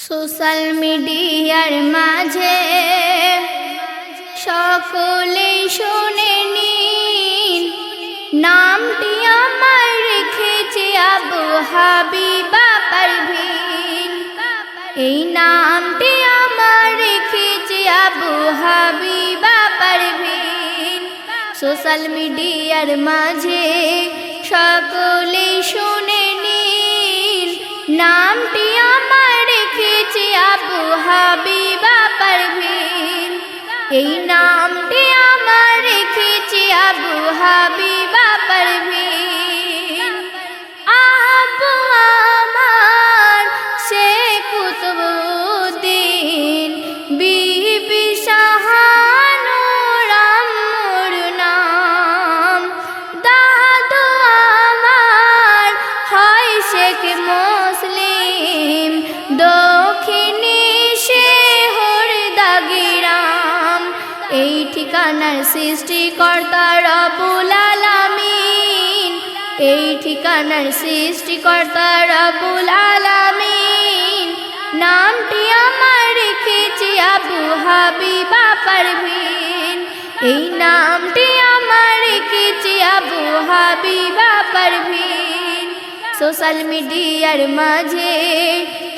Social মিডিয়ার মাঝে সকলে শুনে নিন, নামটি আমার রেখেছে আবু হাবিবা পারভীন। এই নামটি আমার রেখেছে আবু হাবিবা পারভীন। সোশ্যাল মিডিয়ার মাঝে সকলে শুনে নিন, নামটি আমার রেখেছে আবু হাবিবা পারভীন। এই নামটি আমার রেখেছে আবু হাবিবা পারভীন। আবু আমার শেখ কুতুবউদ্দিন, বিবি শাহানুর আম্মুর নাম। দাদু আমার হয় শেখ মুসলিম, দক্ষিণী শেহর দাগিরাম। এই ঠিকানার সৃষ্টিকর্তা রব্বুল আলামিন, এই ঠিকানার সৃষ্টিকর্তা রব্বুল আলামিন। নামটি আমার রেখেছে আবু হাবিবা পারভীন। এই নামটি আমার রেখেছে আবু হাবিবা পারভীন। সোশ্যাল মিডিয়ার মাঝে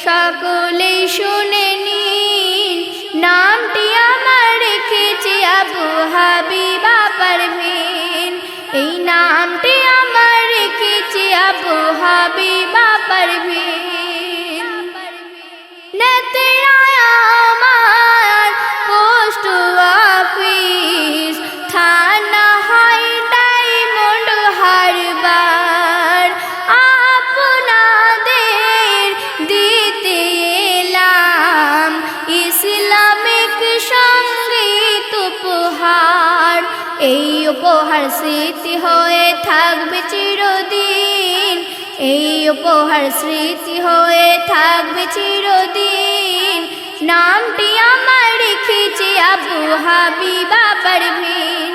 সকলে শুনে নিন, নামটি আমার রেখেছে আবু হাবিবা পারভীন। এই নামটি আমার রেখেছে আবু হাবিবা পারভীন। নেত্রা আমার পোস্ট অফিস, থানা হয় ডায়মন্ড হারবার। আপনাদের দিতে এলাম ইসলামিক সঙ্গীত উপহার। এই উপহার স্মৃতি হয়ে থাকবে চিরদিন, এই উপহার স্মৃতি হয়ে থাকবে চিরদিন। নামটি আমার রেখেছে আবু হাবিবা পারভীন।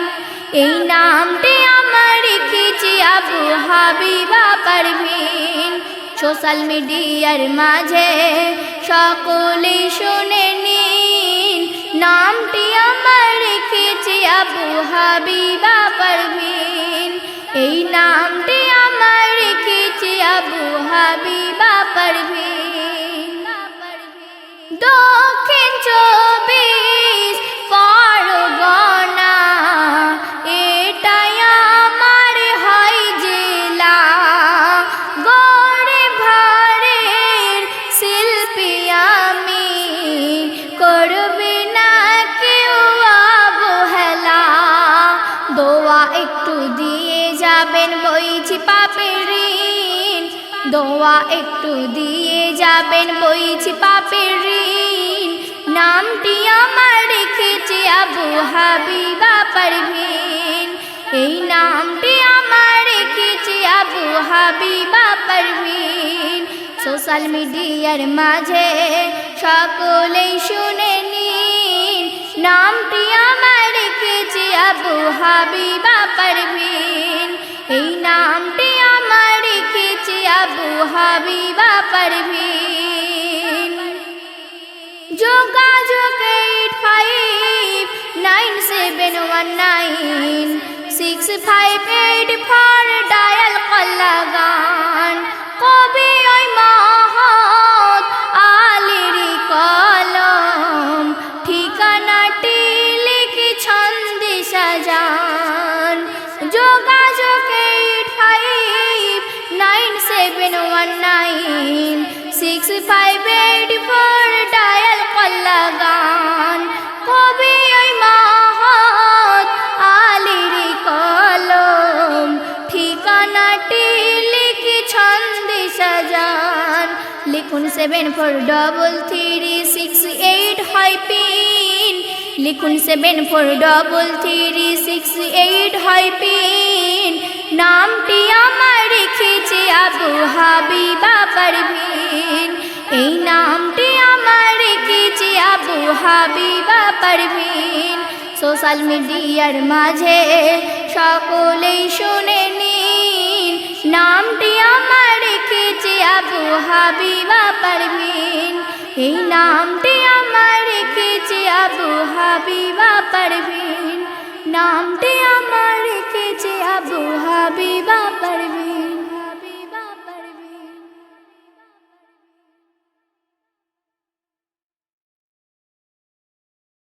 এই নামটি আমার রেখেছে আবু হাবিবা পারভীন। সোশ্যাল মিডিয়ার মাঝে সকলে শুনে নিন, নামটি আমার রেখেছে আবু হাবিবা পারভীন। এই নামটি আমার রেখেছে আবু হাবিবা পারভীন। দক্ষিণ 24 পরগনা, এটাই আমার হয় জেলা। গড়ে ভাড়ের শিল্পী আমি, করবে না কেউ অবহেলা। দোয়া একটু দিয়ে যাবেন, বইছি পাপের ঋণ। দোয়া একটু দিয়ে যাবেন, বইছি পাপের ঋণ। নামটি আমার রেখেছে আবু হাবিবা পারভীন। এই নামটি আমার রেখেছে আবু হাবিবা পারভীন। সোশ্যাল মিডিয়ার মাঝে সকলেই শুনে নিন, নামটি আমার রেখেছে আবু হাবিবা পারভীন। এই নামটি আমার রেখেছে আবু হাবিবা পারভীন। যোগাযোগ 8597196584 ডায়াল কল্লা গান। কবি ওই মহৎ আলিরি কলম, ঠিকানাটি লিখি ছন্দে সাজান। যোগাযোগ 8597196584 ডায়াল কল্লা গান। কবি ওই মহৎ আলিরি কলম, ঠিকানাটি লিখি ছন্দে সাজান। লিখুন 743368 হয় পিন। লিখুন 743368 হয় পিন। নামটি আমার রেখেছে আবু হাবিবা পারভীন। এই নামটি আমার রেখেছে আবু হাবিবা পারভীন। সোশ্যাল মিডিয়ার মাঝে সকলেই শুনে নিন, নামটি আমার রেখেছে আবু হাবিবা পারভীন। এই হাবিবা পারভিন নামটি আমার রেখেছে আবু